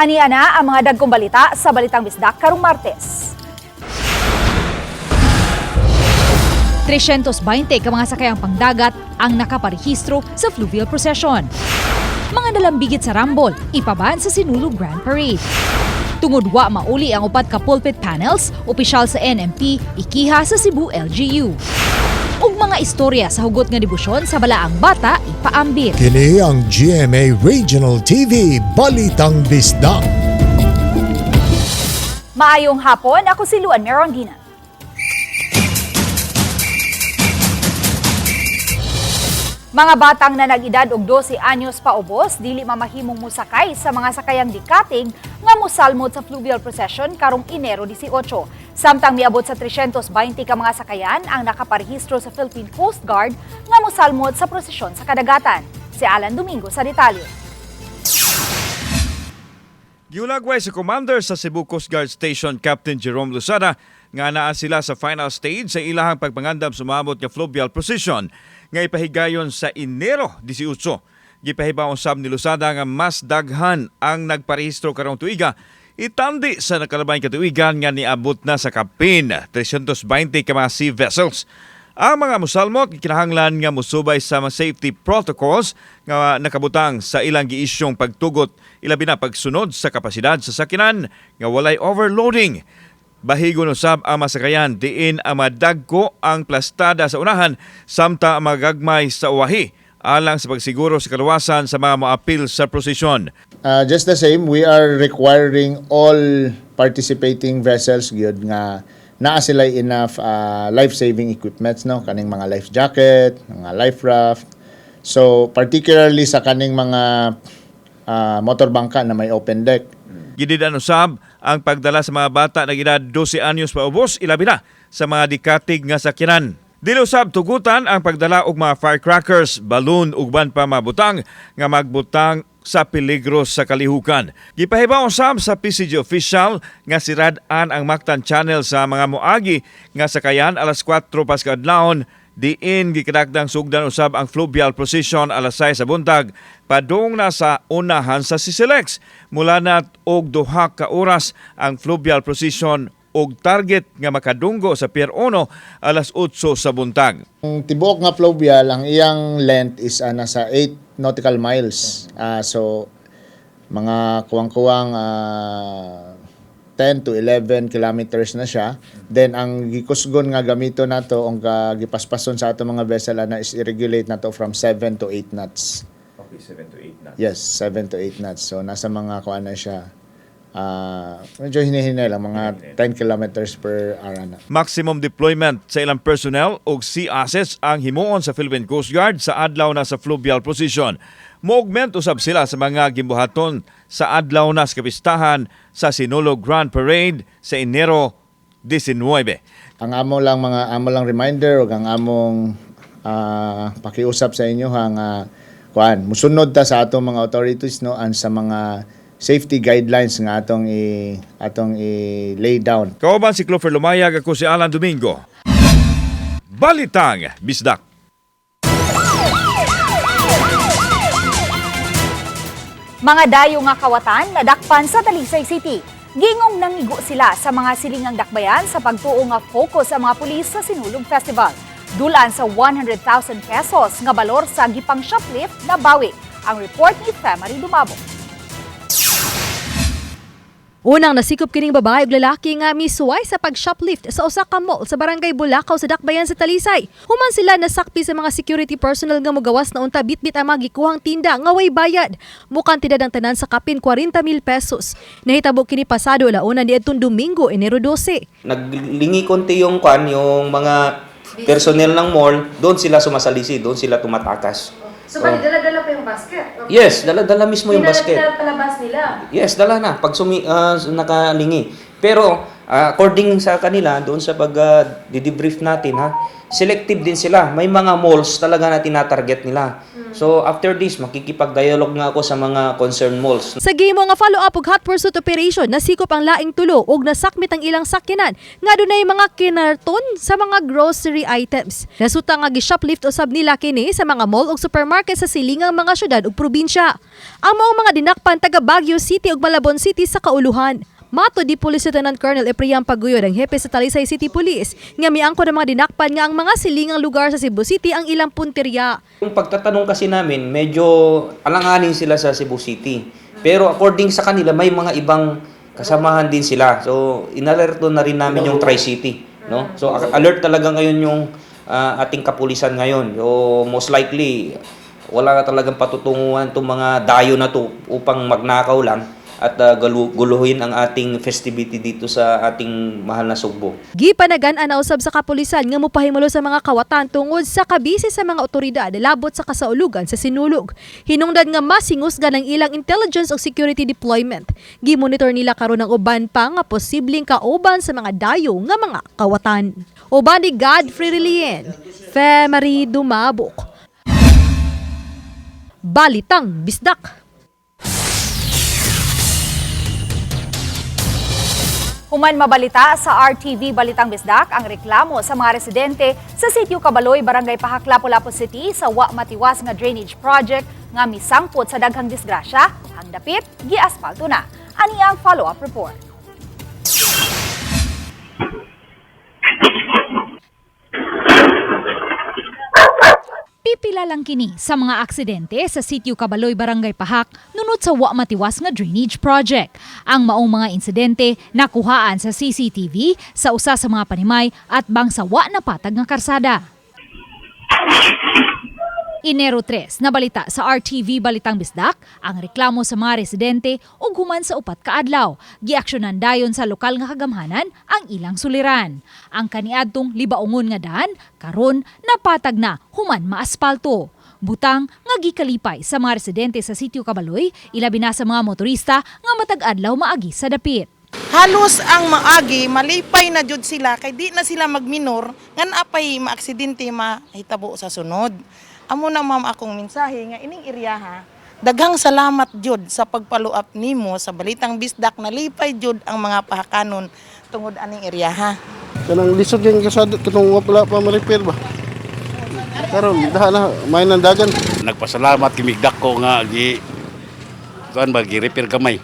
Ania na ang mga dagkong balita sa Balitang Bisdak karong Martes. 320 ka mga sakayang pangdagat ang nakaparehistro sa fluvial procession. Mga nalambigit sa Rambol, ipaban sa Sinulog Grand Parade. Tungod wa mauli ang upat ka pulpit panels, opisyal sa NMP, ikiha sa Cebu LGU. Ug mga istorya sa hugot nga debosyon sa balaang bata ipaambit. Kini ang GMA Regional TV Balitang Bisdak. Maayong hapon, ako si Luan Merongina. Mga batang na nag-edad og 12 anyos paubos, dili mamahimong musakay sa mga sakayang dikating nga mosalmod sa fluvial procession karong Enero 18. Samtang miabot sa 320 ka mga sakayan ang nakaparehistro sa Philippine Coast Guard nga mosalmod sa prosesyon sa kadagatan. Si Alan Domingo sa detalye. Giulagway sa commander sa Cebu Coast Guard Station, Captain Jerome Lusada, nga naa sila sa final stage sa ilahang pagpangandam sumabot nga fluvial procession nga ipahigayon sa Enero 18. Gipahibaw sab ni Lusada nga mas daghan ang nagparehistro karong tuiga, itandi sa nakalabay katuigan nga niabot na sa kapin 320 ka mga sea vessels. Ang mga musalmot kinahanglan nga musubay sa mga safety protocols nga nakabutang sa ilang giisyong pagtugot, ilabi na pagsunod sa kapasidad sa sakinan nga walay overloading. Bahigon usab ang masakayan diin ang madagko ang plastada sa unahan samtang ang magagmay sa uwahi alang sa pagsiguro sa kaluwasan sa mga moapil sa prosesyon. Just the same, we are requiring all participating vessels gyud nga naa sila enough life-saving equipments, no, kaning mga life jacket, mga life raft. So particularly sa kaning mga motorbangka na may open deck. Gididan usab ang pagdala sa mga bata na edad 12 anyos paubos, ilabi na sa mga dikatig nga sakyanan. Dili usab tugutan ang pagdala og mga firecrackers, balloon ug ban pa mabutang nga magbutang sa peligro sa kalihukan. Gipahibaw usab sa PCG official nga sirad-an ang Mactan Channel sa mga moagi nga sakayan alas 4 paska adlawon. Diin gikadagdang sugdan usab ang fluvial procession alas 6 sa buntag padung na sa unahan sa Sisilex. Mula na og 2 ka oras ang fluvial procession og target nga makadunggo sa Pier 1 alas 8 sa buntag. Ang tibuok nga fluvial, ang iyang length is nasa 8 nautical miles. So mga kuwang-kuwang 10 to 11 kilometers na siya. Then ang gikusgon nga gamito nato ang gipaspason sa ato mga vessel na is i-regulate nato from 7 to 8 knots. Okay, 7 to 8 knots. Yes, 7 to 8 knots. So nasa mga kuan na siya. Medyo hinihinay lang, mga 10 kilometers per hour na. Maximum deployment sa ilang personnel o sea assets ang himuon sa Philippine Coast Guard sa adlaw na sa fluvial procession. Mo-augment usab sila sa mga gimbuhaton sa adlaw na sa kapistahan sa Sinulog Grand Parade sa Enero 19. Ang amo lang reminder o ang among pakiusap sa inyo nga kuan musunod ta sa atong mga authorities, no, and sa mga safety guidelines nga atong i-lay down. Kauban si Clover Lumayag, ako si Alan Domingo. Balitang Bisdak. Mga dayo nga kawatan nadakpan sa Talisay City. Gingong nangigo sila sa mga silingang dakbayan sa pagtuo nga focus sa mga pulis sa Sinulog Festival. Dulan sa 100,000 pesos nga balor sa gipang shoplift na bawi. Ang report ni Femari Dumabo. Unang nasikop kining babae ug lalaki nga misuway sa pag-shoplift sa usa ka mall sa barangay Bulacau sa Dakbayan sa Talisay. Human sila nasakpi sa mga security personnel nga mogawas na unta bitbit ang mga gikuhang tinda nga way bayad. Mukan tidad ang tanan sa kapin 40,000 pesos. Nahitabo kini pasado alauna niadtong Domingo, Enero 12. Naglingi konti yung mga personnel ng mall, doon sila sumasalisi, doon sila tumatakas. So, dala-dala pa yung basket? Yes, dala-dala mismo yung basket. Pinalabas nila? Yes, dala na. Pag nakalingi. Pero, according sa kanila, doon sa pag-debrief natin, selective din sila. May mga malls talaga na tinatarget nila. So after this, makikipag-dialogue nga ako sa mga concerned malls. Sa gimo nga follow-up og hot pursuit operation, nasikop ang laing tulo og nasakmit ang ilang sakyanan nga dunay mga kinarton sa mga grocery items. Resulta nga gi-shoplift usab nila kini sa mga mall ug supermarket sa silingang mga syudad ug probinsya. Ang maong mga dinakpan taga Baguio City ug Malabon City sa kauluhan. Mato di Police Lieutenant Colonel Eprian Paguyod ang hepe sa Talisay City Police nga miangkon ang mga dinakpan nga ang mga silingang lugar sa Cebu City ang ilang punteriya. Yung pagtatanong kasi namin, medyo alanganin sila sa Cebu City. Pero according sa kanila, may mga ibang kasamahan din sila. So, inalerto na rin namin yung Tri-City. No? So, alert talaga ngayon yung ating kapulisan ngayon. So, most likely, wala na talagang patutunguhan itong mga dayo na to upang magnakaw lang at guluhin ang ating festivity dito sa ating mahal na Sugbo. Gipanagan-an na usab sa kapulisan nga mopahimulo sa mga kawatan tungod sa kabisi sa mga otoridad labot sa kasaulugan sa sinulog. Hinungdan nga masingusgan ang ilang intelligence o security deployment. Gimonitor nila karon ang uban pa nga posibleng kauban sa mga dayo nga mga kawatan. Uban ni Godfrey Relien, Femari Dumabok. Balitang Bisdak. Human mabalita sa RTV Balitang Bisdak ang reklamo sa mga residente sa Sitio Cabaloy, Barangay Pahak, Lapu-Lapu City sa wa matiwas nga drainage project nga misangpot sa daghang disgrasya, ang dapit giaspalto na. Ani ang follow-up report. Pipila lang kini sa mga aksidente sa Sitio Cabaloy, Barangay Pahak nunot sa wa matiwas nga drainage project. Ang maong mga insidente nakuhaan sa CCTV sa usa sa mga panimay at bang sa wa na patag nga karsada. Enero 3, nabalita sa RTV Balitang Bisdak ang reklamo sa mga residente ug human sa upat ka adlaw. Giaksyonan dayon sa lokal nga kagamhanan ang ilang suliran. Ang kaniadtong libaongon nga daan karon napatag na human maaspalto. Butang nga gikalipay sa mga residente sa Sitio Cabaloy, ilabi na sa mga motorista nga matag adlaw maagi sa dapit. Halos ang maagi, malipay na jud sila kay di na sila magminor ngan apay maaksidente mahitabo sa sunod. Amo na ma'am akong mensahe nga ining iriyaha. Daghang salamat jud sa pagpaluap nimo sa Balitang Bisdak na lipay jud ang mga pahakanon tungod aning iriyaha. Kanang lisod yung kasada katong wala pa ma-repair ba. Karon daha na may nandagan. Nagpasalamat kimigdak ko nga kuan ba gi-repair gamay.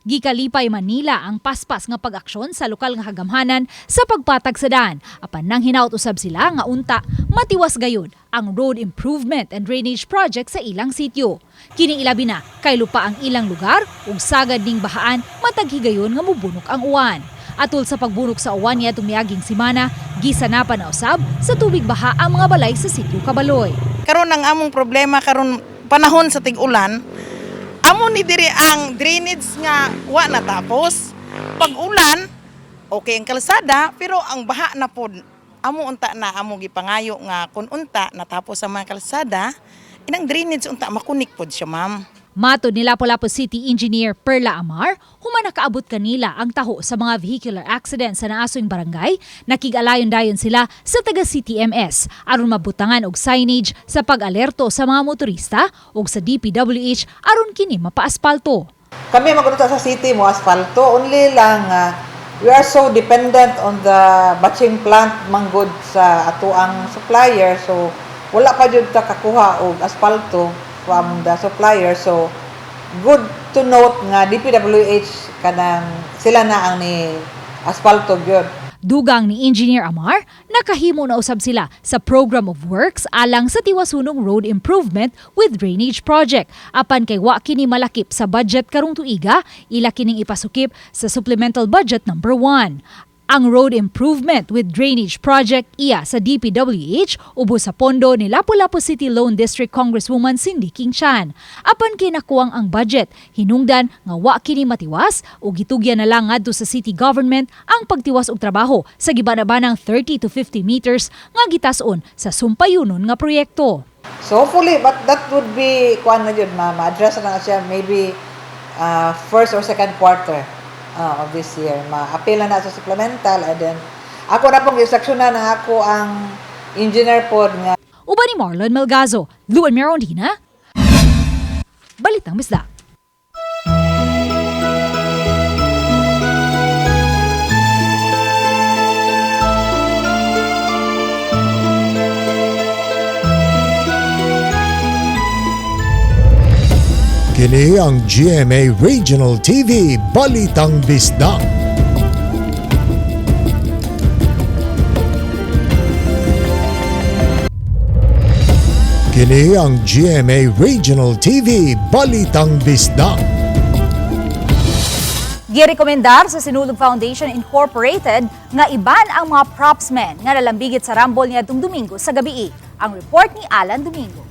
Gikalipay Manila ang paspas nga pag-aksyon sa lokal nga kagamhanan sa pagpatag sa daan. Apan nang hinaut usab sila nga unta matiwas gayud ang road improvement and drainage project sa ilang sitio. Kini ilabi na kay lupa ang ilang lugar ug sagad ning bahaan matag higayon nga mubunok ang uwan. Atol sa pagbunok sa uwan niya miaging semana, gisanapan na usab sa tubig baha ang mga balay sa Sitio Cabaloy. Karon ang among problema karon panahon sa tig-ulan, amo ni diri ang drainage nga wa natapos. Pag ulan, okay ang kalsada pero ang baha na pod. Amo unta na amo gipangayo nga kun unta natapos sa mga kalsada, inang drainage unta makunik pod siya ma'am. Mato ni Lapu-Lapu City Engineer Perla Amar, human nakaabot kanila ang taho sa mga vehicular accident sa naasoing barangay, nakig-alayon dayon sila sa taga CTMS aron mabutangan og signage sa pag-alerto sa mga motorista ug sa DPWH aron kini mapaaspalto. Kami magpunta sa city mo asfalto only lang we are so dependent on the batching plant manggod sa atuang supplier, so wala pa jud ta kakuha og asfalto from the supplier. So good to note nga DPWH kanang sila na ang ni asfalto gyud. Dugang ni Engineer Amar, nakahimo na usab sila sa Program of Works alang sa tiwasunong road improvement with drainage project. Apan kay wa kini malakip sa budget karong tuiga, ila kining ipasukip sa supplemental budget number 1. Ang road improvement with drainage project iya sa DPWH ubos sa pondo ni Lapu-Lapu City Lone District Congresswoman Cindy King-Chan. Apan kinakuwang ang budget, hinungdan nga wa kini matiwas o gitugyan na lang ngadto sa city government ang pagtiwas og trabaho sa gibanabanang 30 to 50 meters nga gitas-on sa sumpayunon nga proyekto. So hopefully, but that would be kuan na jud ma-address na siya maybe first or second quarter of this year. Ma-appeal na sa supplemental and then ako na pong instruksyonan na ako ang engineer pod nga. Uban ni Marlon Melgazo, Luan Merondina, Balitang Misda. Kini ang GMA Regional TV Balitang Bisdak. Kini ang GMA Regional TV Balitang Bisdak. Girekomendar sa Sinulog Foundation Incorporated nga iban ang mga propsmen nga nalambigit sa rambol niadtong Domingo sa gabii. Ang report ni Alan Domingo.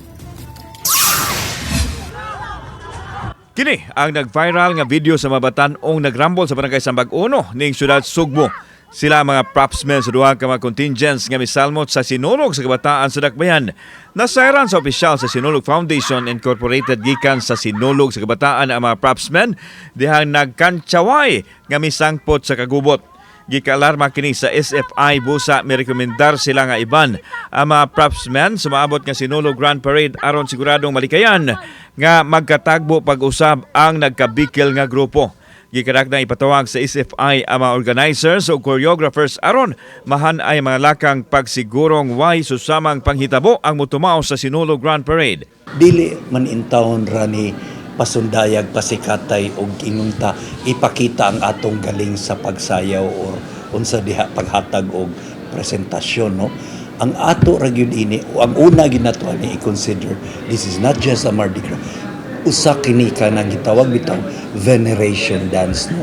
Kini ang nag-viral nga video sa mabatan-ong nagrambol sa Barangay Sambag 1 ning siyudad Sugbo. Sila mga propsmen sa duha ka mga contingents nga misalmot sa Sinulog sa kabataan sa Dakbayan. Nasairan sa opisyal sa Sinulog Foundation Incorporated gikan sa Sinulog sa kabataan ang mga propsmen dihang nagkantsaway nga misangpot sa kagubot. Gikaalarma kini sa SFI busa mirekomendar sila nga iban ang mga propsmen sumaabot nga Sinulog Grand Parade aron siguradong malikayan nga magkatagbo pag-usab ang nagkabikil nga grupo. Gikadak na ipatawag sa SFI ang mga organizers o choreographers aron mahan ay mga lakang pagsigurong way susamang panghitabo ang mutumaw sa Sinulog Grand Parade. Dili man intawon rani pasundayag pasikatay og inunta ipakita ang atong galing sa pagsayaw or unsa diha paghatag og presentasyon, no. Ang ato ra gyud ini ang una ginatuan ni i-consider, this is not just a Mardi Gras, usa kini ka nang gitawag bitaw veneration dance, no.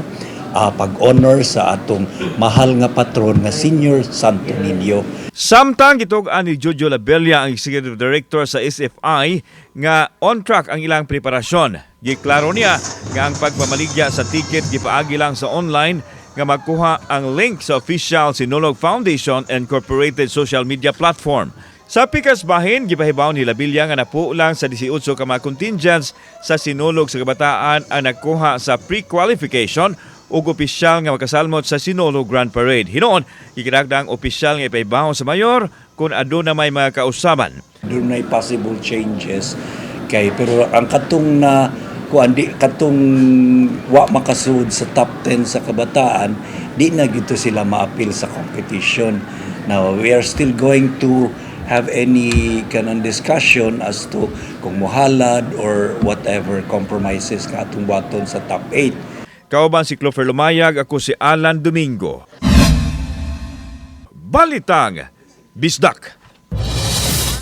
Pag-honor sa atong mahal nga patron nga Senior Santo Niño. Samtang gitug-an ni Jojo Labella ang Executive Director sa SFI nga on track ang ilang preparasyon. Giklaro niya nga ang pagpamaligya sa ticket gipaagi lang sa online nga magkuha ang link sa official Sinulog Foundation Incorporated social media platform. Sa pikas bahin, gipahibaw ni Labilla nga napuo lang sa 18 ka mga contingents sa Sinulog sa kabataan ang nagkuha sa pre-qualification ug opisyal nga makasalmot sa Sinulog Grand Parade. Hinoon, ikidagdang opisyal nga ipahibaw sa mayor kung aduna may mga kausaban. Doon na possible changes kay pero ang katong na katong wa makasud sa top 10 sa kabataan, di na gito sila maapil sa competition. Now we are still going to have any kanon discussion as to kung muhalad or whatever compromises ka atong baton sa top 8. Kauban si Clover Lumayag, ako si Alan Domingo. Balitang Bisdak.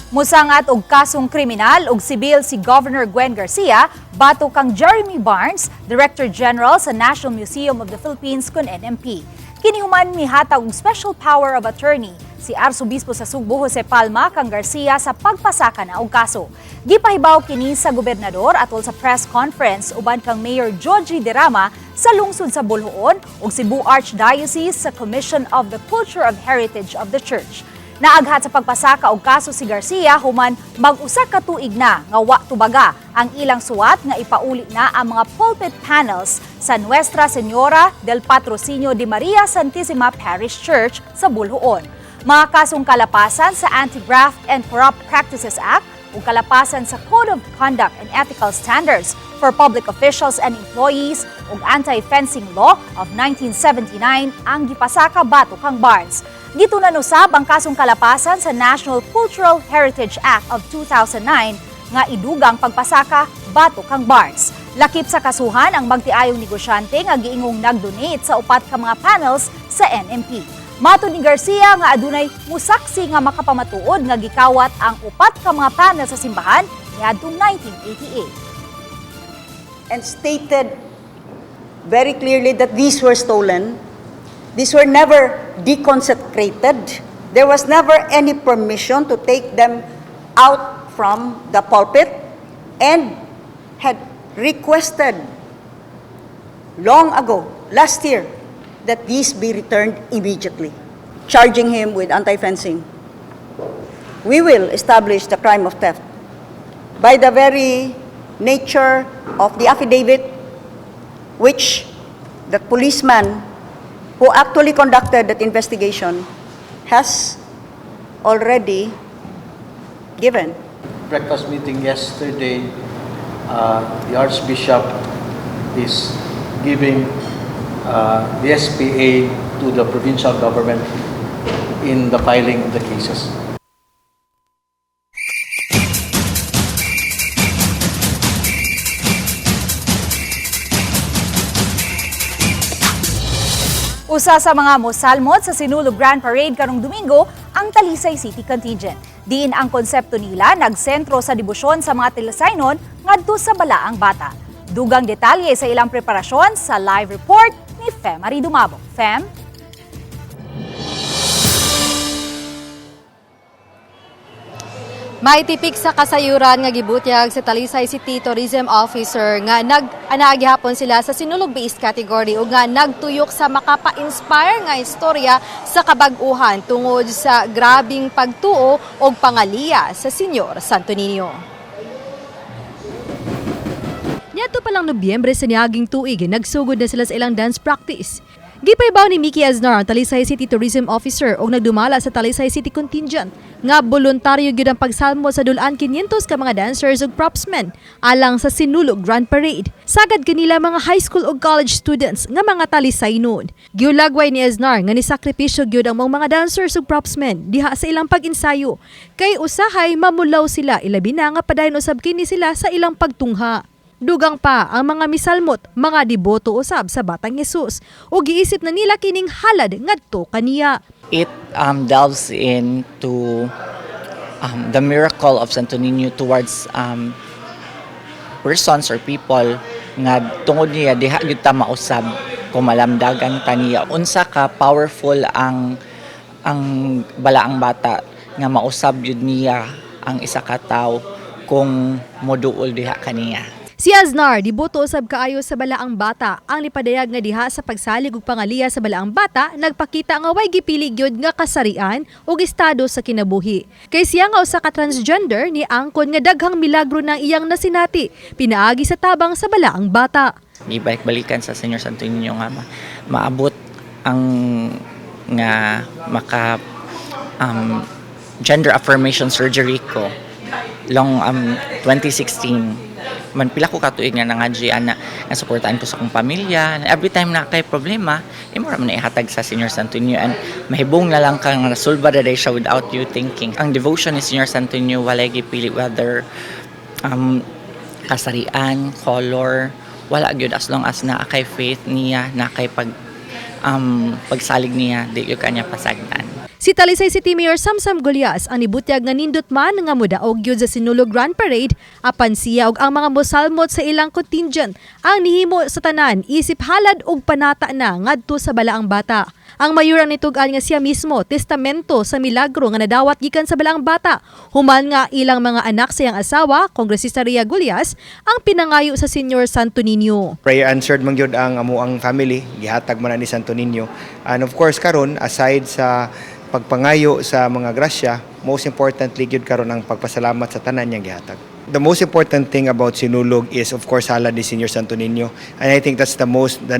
Musangat og kasong kriminal ug sibil si Governor Gwen Garcia batok kang Jeremy Barnes, Director General sa National Museum of the Philippines kun NMP. Kini human mihatag og special power of attorney si Arsobispo sa Sugbo Jose Palma kang Garcia sa pagpasaka na og kaso. Gipahibaw kini sa gobernador atol sa press conference uban kang Mayor Georgie Derama sa lungsod sa Bolhoon ug Cebu Archdiocese sa Commission of the Culture of Heritage of the Church. Naaghat sa pagpasaka og kaso si Garcia human mag-usa ka tuig na nga wa tubaga ang ilang suwat nga ipauli na ang mga pulpit panels sa Nuestra Señora del Patrocinio de Maria Santissima Parish Church sa Bolhoon. Mga kasong kalapasan sa Anti-Graft and Corrupt Practices Act ug kalapasan sa Code of Conduct and Ethical Standards for Public Officials and Employees ug Anti-Fencing Law of 1979 ang gipasaka batok kang Barnes. Gitunan usab ang kasong kalapasan sa National Cultural Heritage Act of 2009 nga idugang pagpasaka batok kang Barnes. Lakip sa kasuhan ang magtiayong negosyante nga giingong nag-donate sa upat ka mga panels sa NMP. Matod ni Garcia nga adunay musaksi nga makapamatuod nga gikawat ang upat ka mga panel sa simbahan niadtong 1988. And stated very clearly that these were stolen. These were never deconsecrated. There was never any permission to take them out from the pulpit and had requested long ago, last year, that these be returned immediately, charging him with anti-fencing. We will establish the crime of theft. By the very nature of the affidavit, which the policeman who actually conducted that investigation has already given. Breakfast meeting yesterday, the Archbishop is giving the SPA to the provincial government in the filing of the cases. Usa sa mga mosalmot sa Sinulog Grand Parade karong Domingo ang Talisay City Contingent. Diin ang konsepto nila nagsentro sa debosyon sa mga Tilisaynon ngadto sa Balaang Bata. Dugang detalye sa ilang preparasyon sa live report ni Fem Marie Dumabog. Fem? Maitipik sa kasayuran nga gibutyag sa Talisay City Tourism Officer nga nag-anagihapon sila sa sinulog-based category ug nga nagtuyok sa makapa-inspire nga istorya sa kabag-uhan tungod sa grabing pagtuo og pangaliya sa Senyor Santo Niño. Niadto pa lang Nobyembre sa niaging tuig, nagsugod na sila sa ilang dance practice. Gipaybaw ni Mickey Aznar, ang Talisay City Tourism Officer, o nagdumala sa Talisay City Contingent nga voluntaryo gyud ang pagsalmo sa dulaan 500 ka mga dancers ug propsmen alang sa Sinulog Grand Parade. Sagad kanila mga high school ug college students nga mga Talisaynon. Giulagway ni Aznar nga nisakripisyo gyud ang mga dancers ug propsmen diha sa ilang pag-ensayo kay usahay mamulaw sila ilabi na nga padayon usab kini sila sa ilang pagtungha. Dugang pa ang mga misalmot, mga deboto usab sa Batang Jesus o giisip na nila kining halad ngadto kaniya. It delves into the miracle of Santo Niño towards persons or people nga tungod niya diha gyud ta mausab kung malamdagan kaniya. Unsa ka powerful ang Balaang Bata nga mausab gyud niya ang isa ka tawo kung moduol diha kaniya. Si Aznar, deboto usab kaayo sa Balaang Bata, ang nipadayag nga diha sa pagsalig ug pangaliya sa Balaang Bata, nagpakita nga way gipili gyud nga kasarian ug estado sa kinabuhi. Kay siya nga usa ka transgender ni angkon nga daghang milagro ng iyang nasinati, pinaagi sa tabang sa Balaang Bata. Ibalik-balikan sa Senyor Santo Niño nga maabot ang nga maka gender affirmation surgery ko long 2016. Man pila ko katuig nga nangadjian na suportahan ko sa akong pamilya. Every time na kay problema, imo ra man ihatag sa Senyor Santo Niño and mahibong na lang kang resolve da siya without you thinking. Ang devotion ni Senyor Santo Niño walay gipili whether kasarian, color, wala gyud as long as naa kay faith niya, na kay pagsalig niya, di gyud kanya pasagdan. Si Talisay City Mayor Samsam Golias ang nibutyag nga nindot man nga modaog gyud sa Sinulog Grand Parade apan siya ug ang mga mosalmot sa ilang contingent ang nihimo sa tanan isip halad ug panata na ngadto sa Balaang Bata. Ang mayor ang nitug-an nga siya mismo testamento sa milagro nga nadawat gikan sa Balaang Bata. Human nga ilang mga anak sa iyang asawa, Kongresista Ria Golias, ang pinangayo sa Senyor Santo Niño. Prayer answered man gyud ang amuang family, gihatag man ni Santo Niño. And of course karon aside sa pagpangayo sa mga grasya, most importantly gyud karon ang pagpasalamat sa tanan niyang gihatag. The most important thing about Sinulog is of course halad ni Senyor Santo Niño, and I think that's the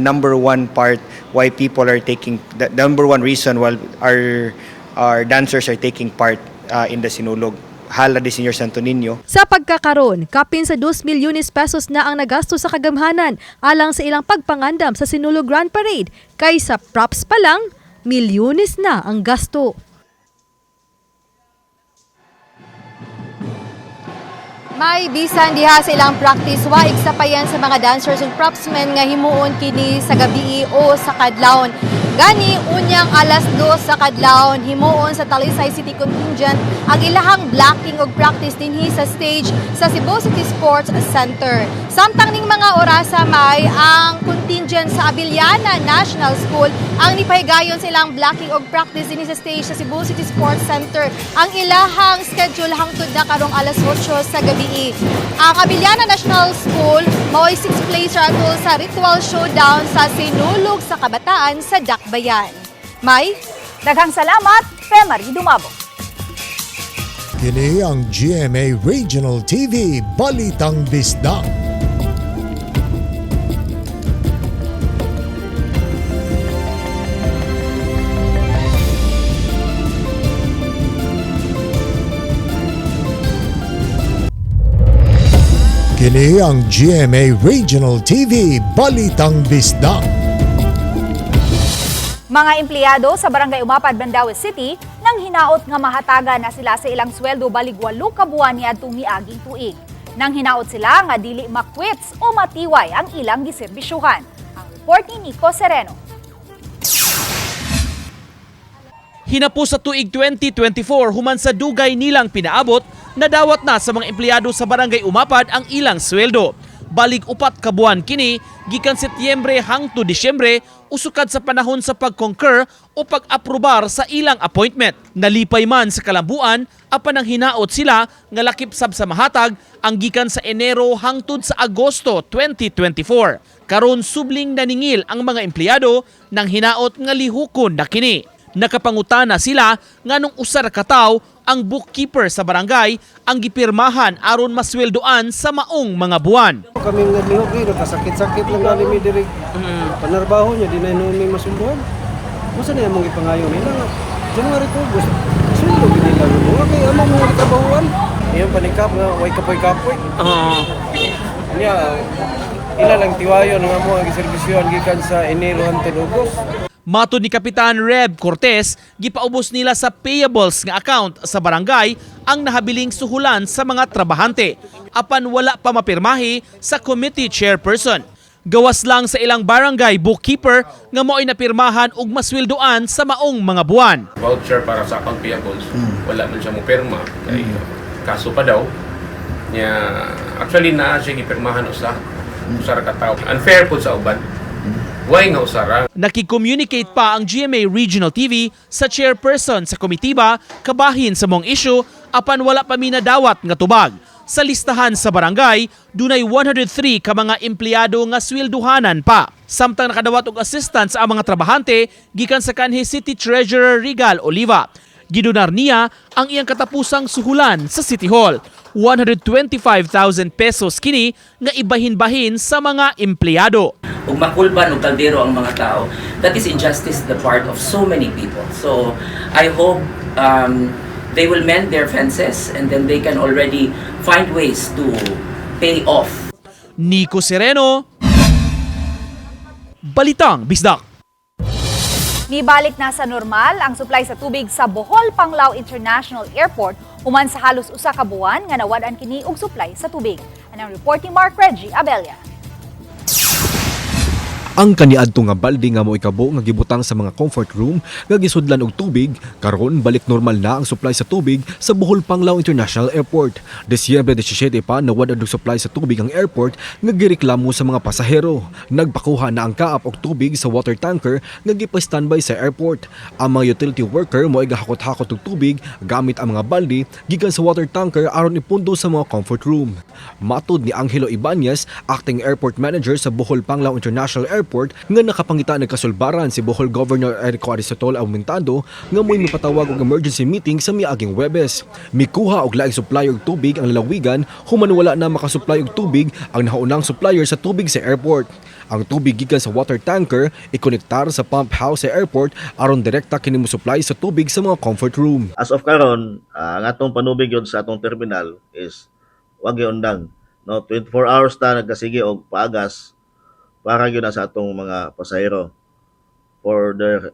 number one part why people are taking, the number one reason why our dancers are taking part in the Sinulog. Halad ni Senyor Santo Niño. Sa pagkakaroon, kapin sa 2 milyones pesos na ang nagasto sa kagamhanan alang sa ilang pagpangandam sa Sinulog Grand Parade, kaysa props pa lang milyones na ang gasto. May bisan diha sa ilang practice waig sapayan sa mga dancers ug propsmen nga himuon kini sa gabi o sa kadlawon. Gani unyang alas 2 sa kadlawon himuon sa Talisay City Contingent ang ilahang blocking ug practice dinhi sa stage sa Cebu City Sports Center. Samtang ning mga orasa may ang contingent sa Abiliana National School ang nipahigayon sa ilang blocking ug practice dinhi sa stage sa Cebu City Sports Center. Ang ilahang schedule hangtod na karong alas 8 sa gabi. Ang Abiliana National School mao'y 6th placer atol sa ritual showdown sa Sinulog sa Kabataan sa Dakbayan. May daghang salamat, Fem Marie Dumabog. Kini ang GMA Regional TV Balitang Bisdak. Kini ang GMA Regional TV Balitang Bisdak. Mga empleyado sa Barangay Umapad, Mandaue City nang hinaot nga mahataga na sila sa ilang sweldo balig 8 ka buwan niadtong miaging tuig. Nang hinaot sila nga dili makwits o matiway ang ilang giserbisyuhan. Ang report ni Nico Sereno. Hinapo sa tuig 2024 human sa dugay nilang pinaabot, nadawat na sa mga empleyado sa Barangay Umapad ang ilang sweldo. Balig 4 ka buwan kini, gikan Setyembre hangtod Disyembre, usukad sa panahon sa pag-concur o pag-aprobar sa ilang appointment. Nalipay man sa kalambuan, apan ang hinaot sila nga lakip sab sa mahatag ang gikan sa Enero hangtod sa Agosto 2024. Karon subling naningil ang mga empleyado nang hinaot nga lihukon na kini. Nakapangutana sila nga nung usar ka tawo ang bookkeeper sa barangay ang gipirmahan aron masweldoan sa maong mga buwan. Kami nga lihok rin, kasakit-sakit lang namin mi diri. Panarbaho niya, di na nung masunduan. Masa na yung mga ipangayo nila nga. January ko, gusto. Sundo nila. Mga kay amang mga kabahuan. Iyon panikap nga, way kapoy-kapoy. Niya, ila lang tiwayo nga mo ang servisyon gikan sa Enero hangtod Agosto. Matod ni Kapitan Reb Cortez, gipaubos nila sa payables nga account sa barangay ang nahabiling suhulan sa mga trabahante, apan wala pa mapirmahi sa committee chairperson. Gawas lang sa ilang barangay bookkeeper nga mo'y napirmahan og masweldoan sa maong mga buwan. Voucher para sa account payables, wala man siya mo pirma. Kay kaso pa daw, niya, actually na siya gipirmahan usar ka tao. Unfair po sa uban. Why nga usara? Nakicommunicate pa ang GMA Regional TV sa chairperson sa komitiba kabahin sa mong issue apan wala pa minadawat nga tubag. Sa listahan sa barangay, dunay 103 ka mga empleyado nga swelduhanan pa. Samtang nakadawat og assistance ang mga trabahante gikan sa kanhi City Treasurer Regal Oliva. Gidonar niya ang iyang katapusang suhulan sa City Hall. 125,000 pesos kini nga ibahin-bahin sa mga empleyado. Ug makulban og kaldero ang mga tao. That is injustice the part of so many people. So I hope they will mend their fences and then they can already find ways to pay off. Nico Sereno, Balitang Bisdak. Nibalik na sa normal ang supply sa tubig sa Bohol Panglao International Airport human sa halos usa ka buwan nga nawad-an kini og supply sa tubig. Anang report ni Mark Reggie Abella. Ang kaniadto nga balde nga mo ikabo nga gibutang sa mga comfort room nga gisudlan og tubig, karon balik normal na ang supply sa tubig sa Bohol Panglao International Airport. Disyembre 17 pa nawad og supply sa tubig ang airport nga gireklamo sa mga pasahero. Nagpakuha na ang kaap og tubig sa water tanker nga gipa-standby sa airport. Ang mga utility worker mo igahakot-hakot og tubig gamit ang mga balde gikan sa water tanker aron ipundo sa mga comfort room. Matud ni Angelo Ibanez, acting airport manager sa Bohol Panglao International Airport, nga nakapangita nagkasulbaran si Bohol Governor Erico Aristotol Aumentado nga mo'y mipatawag og emergency meeting sa miaging Huwebes. Mikuha og laing supplier og tubig ang lalawigan human wala na makasupply og tubig ang nahaunang supplier sa tubig sa airport. Ang tubig gikan sa water tanker ikonektar sa pump house sa airport aron direkta kini mo-supply sa tubig sa mga comfort room. As of karon, ang atong panubig yon sa atong terminal is wag undang, no, 24 hours ta nagkasige og paagas para yun na sa atong mga pasahero for their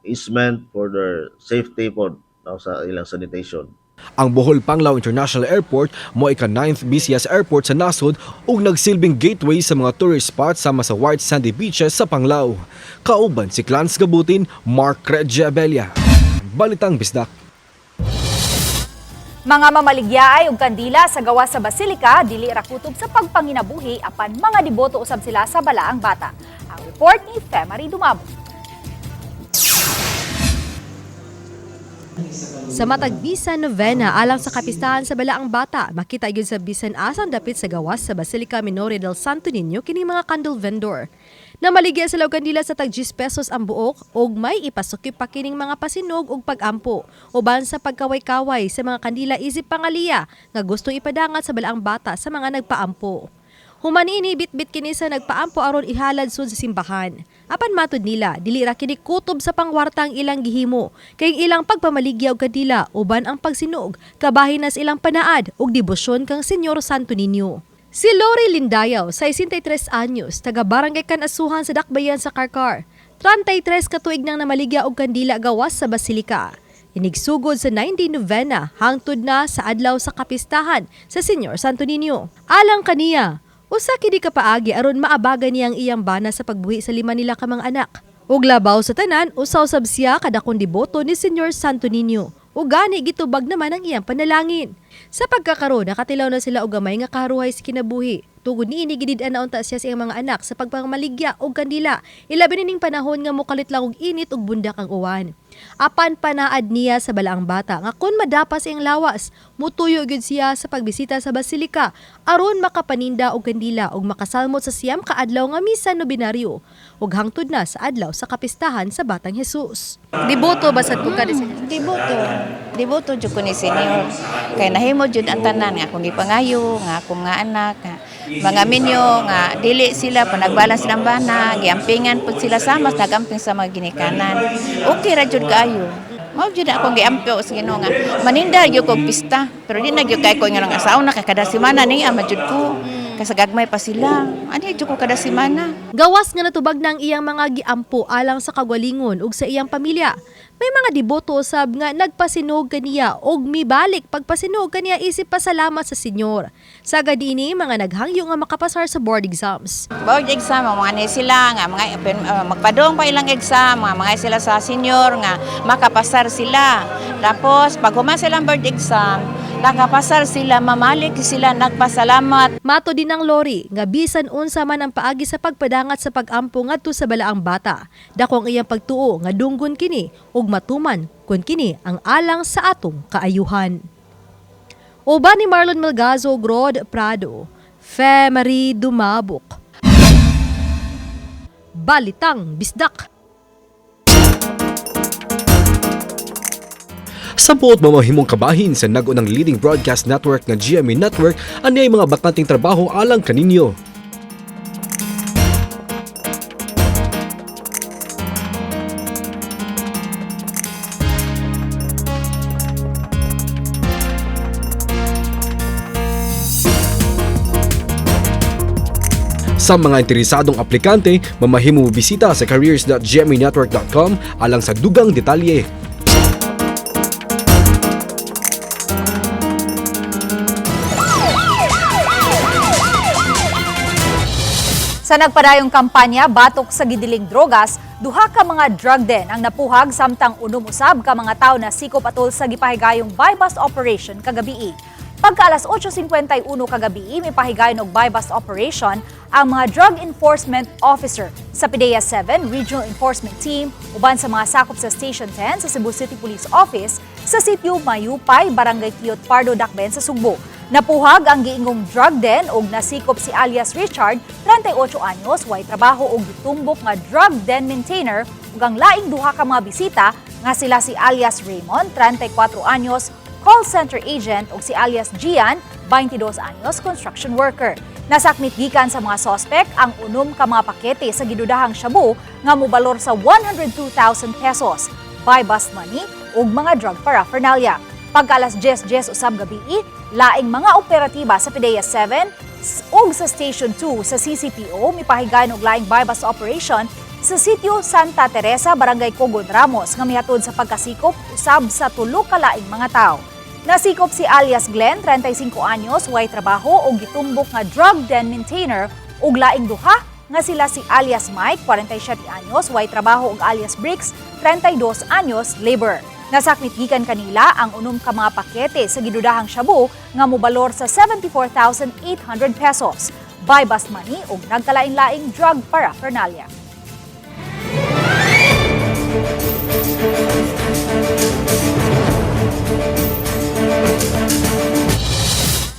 easement, for their safety po, no, sa ilang sanitation. Ang Bohol Panglao International Airport mo ika 9th busiest airport sa nasod ug nagsilbing gateway sa mga tourist spots sama sa white sandy beaches sa Panglao. Kauban si Clarence Gabutin, Mark Reggie Abella. Balitang Bisdak. Mga mamaligyaay ug kandila sa gawas sa basilika dili ra kutob sa pagpanginabuhi apan mga deboto usab sila sa balaang bata. Ang report ni Femari Dumabo. Sa matag bisan novena alang sa kapistahan sa balaang bata, makita gyud sa bisan asang dapit sa gawas sa Basilica Minore del Santo Niño kini mga candle vendor. Namaligya sila og kandila sa tag 10 pesos ang buok ug may ipasukip pa kining mga pasinog ug pag-ampo uban sa pagkaway-kaway sa mga kandila isip pangaliya nga gustong ipadangat sa balaang bata sa mga nagpaampo. Human ini bit-bit kini sa nagpaampo aron ihalad sud sa simbahan. Apan matud nila, dili ra kini kutob sa pangwarta ang ilang gihimo kay ilang pagpamaligya og kandila uban ang pagsinog kabahin nas ilang panaad ug debosyon kang Senyor Santo Niño. Si Lori Lindayaw, 63 anyos, taga Barangay Kanasuhan sa Dakbayan sa Karkar. 33 katuig nang namaligya og kandila gawas sa Basilika. Inigsugod sa 19 Novena, hangtod na sa adlaw sa kapistahan sa Senyor Santo Niño. Alang kaniya, usa kini kapaagi aron maabagan niyang iyang bana sa pagbuhi sa 5 nila ka mga anak. Ug labaw sa tanan, usaw sab siya kada kun deboto ni Senyor Santo Niño. Ug gani gitubag naman ang iyang panalangin. Sa pagkakaroon, nakatilaw na sila og gamay nga kaharuhay sa kinabuhi. Tugod niini gidid-an na unta siya sa iyang mga anak sa pagpamaligya og kandila. Ilabi ning panahon nga mokalit lang og init ug bundak ang uwan. Apan panaad niya sa balaang bata nga kun madapas iyang lawas, mutuyo gyud siya sa pagbisita sa Basilika aron makapaninda og kandila ug makasalmot sa siyam ka adlaw nga misa nobinaryo ug hangtod na sa adlaw sa kapistahan sa Batang Jesus. Deboto ba sa tuka ni Deboto. Deboto jud ko ni Senyor. Kay nahimo jud ang tanan nga akong gipangayo, nga akong nga anak, nga mga minyo nga dili sila panagbalan silang bana, giampingan pud sila sama nagamping sa mga ginikanan. Okay ra jud kaayo. Mao jud akong giampyo sa Ginoo nga maninda gyud kog pista, pero di na gyud kay ko nga asawa na kay kada semana ni ama jud ko. Kasi gagmay pa sila. Ani jud ko kada semana. Gawas nga natubag ng iyang mga giampo alang sa kagalingon ug sa iyang pamilya. May mga deboto usab nga nagpasinog kaniya og mibalik pagpasinog kaniya isip pasalamat sa Senyor. Sagad ini mga naghangyo nga makapasar sa board exams. Board exam mga ni sila nga mga magpadong pa ilang exam, mga sila sa Senyor nga makapasar sila. Tapos pag human silang board exam, nakapasar sila, mamalik sila, nagpasalamat. Mato din ang Lori nga bisan unsa man ang paagi sa pagpadangat sa pag-ampo ngadto sa balaang bata. Dako ang iyang pagtuo nga dunggon kini ug matuman kun kini ang alang sa atong kaayuhan. Uban ni Marlon Melgazo ug Rod Prado, Marie Dumabok. Balitang Bisdak. Sa buot mamahimong kabahin sa nagunang leading broadcast network nga GMA Network, anyay mga bakanting trabaho alang kaninyo. Sa mga interesadong aplikante, mamahimo bisita sa careers.gmanetwork.com alang sa dugang detalye. Sa nagpadayong kampanya batok sa gidiling drogas, duha ka mga drug den ang napuhag samtang unom usab ka mga tawo na sikop atol sa gipahigayong buy-bust operation kagabi. Pagka alas 8:51 kagabi, may pahigayon og buy-bust operation ang mga drug enforcement officer sa PDEA 7 Regional Enforcement Team uban sa mga sakop sa Station 10 sa Cebu City Police Office sa sitio Mayupay, Barangay Kiot, Pardo, Dakbayan sa Sugbo. Napuhag ang giingong drug den og nasikop si alias Richard, 38 anyos, way trabaho og gitumbok nga drug den maintainer ug ang laing duha ka mga bisita nga sila si alias Raymond, 34 anyos, call center agent ug si alias Gian, 22 anyos, construction worker. Nasakmit gikan sa mga sospek ang unom ka mga pakete sa gidudahang shabu nga mobalor sa 102,000 pesos, buy-bust money ug mga drug paraphernalia. Pagka alas 10:10 usab gabi, laing mga operatiba sa PDEA 7 ug sa Station 2 sa CCPO mipahigayon og laing buy-bust operation sa sitio Santa Teresa, Barangay Cogon Ramos nga mihatod sa pagkasikop usab sa tulo ka laing mga tawo. Nasikop si alias Glenn, 35 anyos, way trabaho og gitumbok nga drug den maintainer ug laing duha nga sila si alias Mike, 47 anyos, way trabaho og alias Bricks, 32 anyos, labor. Nasakmit gikan kanila ang unom ka mga pakete sa gidudahang shabu nga mobalor sa 74,800 pesos, buy-bust money ug nagkalain-laing drug paraphernalia.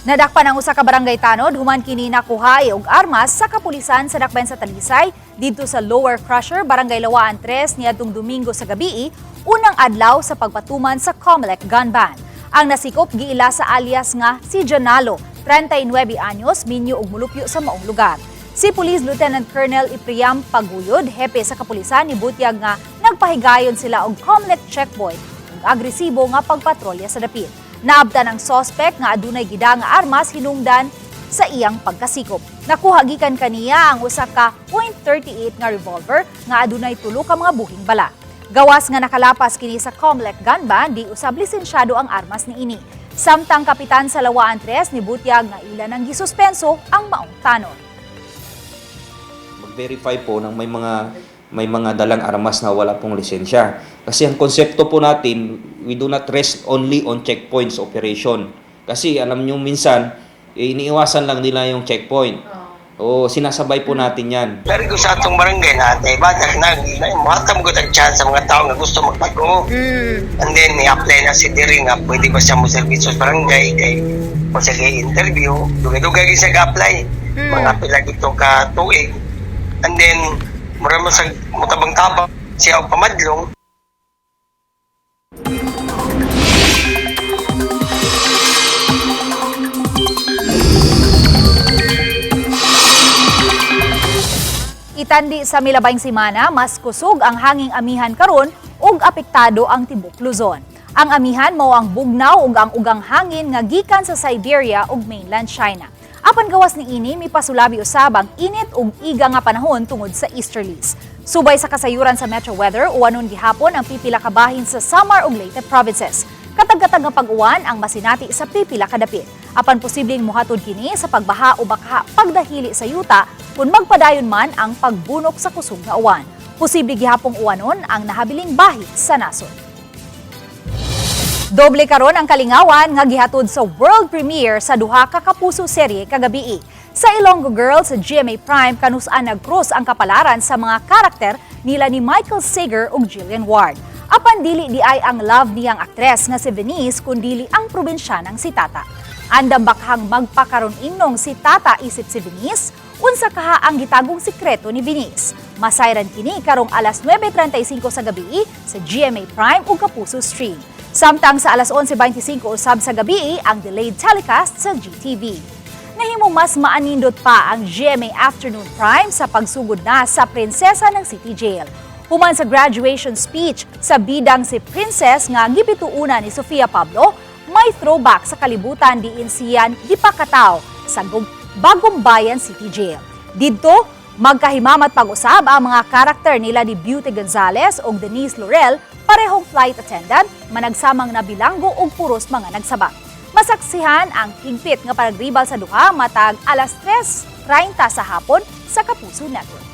Nadakpan ang usa ka barangay tanod human kini nakuha og armas sa kapulisan sa Dakbayan sa Talisay didto sa Lower Crusher, Barangay Lawaan 3 niadtong Domingo sa gabi, unang adlaw sa pagpatuman sa COMELEC gun ban. Ang nasikop giila sa alias nga si Janalo, 39 anyos, minyo ug mulupyo sa maong lugar. Si Police Lieutenant Colonel Ipriam Paguyod, hepe sa kapulisan, nibutyag nga nagpahigayon sila og COMELEC checkpoint ug agresibo nga pagpatrolya sa dapit. Naabtan ang sospek nga adunay gida nga armas hinungdan sa iyang pagkasikop. Nakuha gikan kaniya ang usa ka .38 nga revolver nga adunay 3 ka mga buhing bala. Gawas nga nakalapas kini sa Comlec gun ban, di usab lisensyado ang armas niini. Samtang kapitan sa Lawaan 3 ni butyag nga ila nang gisuspenso ang maong tanod. Mag-verify po ng may mga dalang armas na wala pong lisensya. Kasi ang konsepto po natin, we do not rest only on checkpoints operation. Kasi alam nyo minsan, iniiwasan lang nila yung checkpoint. O sinasabay po natin yan. Dari ko sa atong barangay natin, batak na, muhatag mo ang chance sa mga tao na gusto magbago. And then, i-apply na si Diri nga, pwede ba siya mo serviso sa barangay, kay kung siya interview, dugay-dugay siya ga-apply. Mga pila ito ka tuig. And then, mura mo sa mutabang-tabang, siya ang pamadlong. Itandi sa milabayng simana, mas kusog ang hanging amihan karon ug apektado ang tibok Luzon. Ang amihan mao ang bugnaw ug ang ugang hangin nga gikan sa Siberia ug mainland China. Apan gawas ni ini mipasulabi usab ang init ug iga nga panahon tungod sa easterlies. Subay sa kasayuran sa Metro Weather, uwanon gihapon ang pipila ka bahin sa Samar ug Leyte provinces. Katag-katag nga pag-uwan ang masinati sa pipila ka dapit. Apan posibleng muhatod kini sa pagbaha o baka pagdahili sa yuta kung magpadayon man ang pagbunok sa kusog nga uwan. Posible gihapong uwanon ang nahabiling bahit sa nasod. Doble karon ang kalingawan nga gihatod sa world premiere sa duha ka kapuso serye kagabi. Sa Ilonggo Girls sa GMA Prime kanus-an nag-cross ang kapalaran sa mga karakter nila ni Michael Sager ug Jillian Ward. Apan dili di ay ang love niyang aktres nga si Venice kundili ang probinsyanang si Tata. Andam bakhang magpakaron innong si Tata isip si Venice, unsa kaha ang gitagong sikreto ni Venice. Masayran kini karong alas 9:35 sa gabi sa GMA Prime ug Kapuso Stream. Samtang sa alas 11:25 usab sa gabi ang delayed telecast sa GTV. Nahimong mas maanindot pa ang GMA Afternoon Prime sa pagsugod na sa prinsesa ng City Jail. Human sa graduation speech sa bidang si Princess nga gipituuna ni Sofia Pablo, may throwback sa kalibutan diin siyan gipakataw sa Bagong Bayan City Jail. Didto, magkahimamat pag-usab ang mga karakter nila ni Beauty Gonzales o Denise Laurel, parehong flight attendant, managsamang nabilanggo o puros mga nagsabak. Masaksihan ang higpit nga panagribal sa duha matag alas 3:30 sa hapon sa Kapuso Network.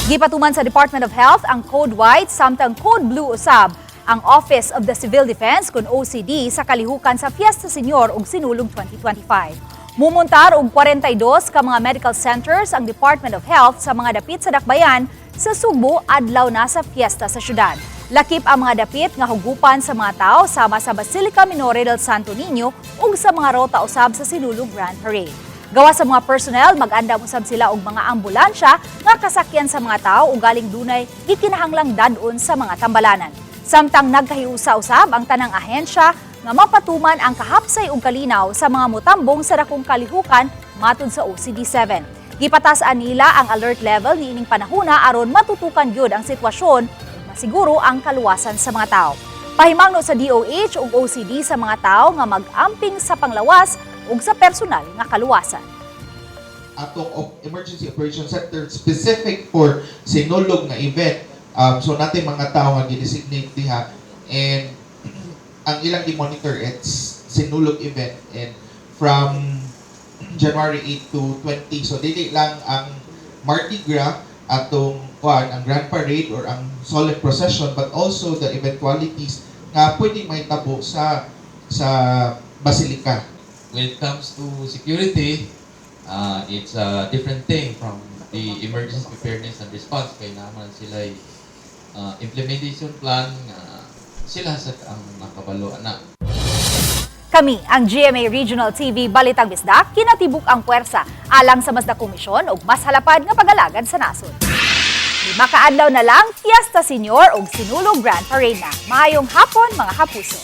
Gipatuman sa Department of Health ang Code White samtang Code Blue usab ang Office of the Civil Defense kun OCD sa kalihukan sa Fiesta Senior ug Sinulog 2025. Mumuntar og 42 ka mga medical centers ang Department of Health sa mga dapit sa Dakbayan sa Subo adlaw na sa fiesta sa syudad. Lakip ang mga dapit nga hugupan sa mga tao sama sa Basilica Minore del Santo Niño ug sa mga rota usab sa Sinulog Grand Parade. Gawa sa mga personnel, mag-andam usab sila og mga ambulansya nga kasakyan sa mga tao ug galing dunay gikinahanglang dadon sa mga tambalanan. Samtang nagkahiusa usab ang tanang ahensya nga mapatuman ang kahapsay ug kalinaw sa mga motambong sa dakong kalihukan matud sa OCD7. Gipatasan nila ang alert level niining panahona aron matutukan gyud ang sitwasyon ug masiguro ang kaluwasan sa mga tao. Pahimangno sa DOH ug OCD sa mga tao nga mag-amping sa panglawas ug sa personal nga kaluwasan. Atong Emergency Operations Center specific for sinulog na event. So natin mga tao nga gi-designate diha and ang ilang i-monitor it's sinulog event and from January 8 to 20. So dili lang ang Mardi Gras atong ang Grand Parade or ang Solemn Procession but also the eventualities nga pwedeng mahitabo sa Basilica. When it comes to security, it's a different thing from the emergency preparedness and response. Kaya naman sila implementation plan, sila sa ang nakabalo na. Kami, ang GMA Regional TV Balitang Bisdak, kinatibuk ang puwersa alang sa mas na komisyon ug mas halapad nga pag-alagad sa nasod. 5 kaadlaw na lang, Fiesta Senior ug Sinulog Grand Parade na. Maayong hapon mga kapuso.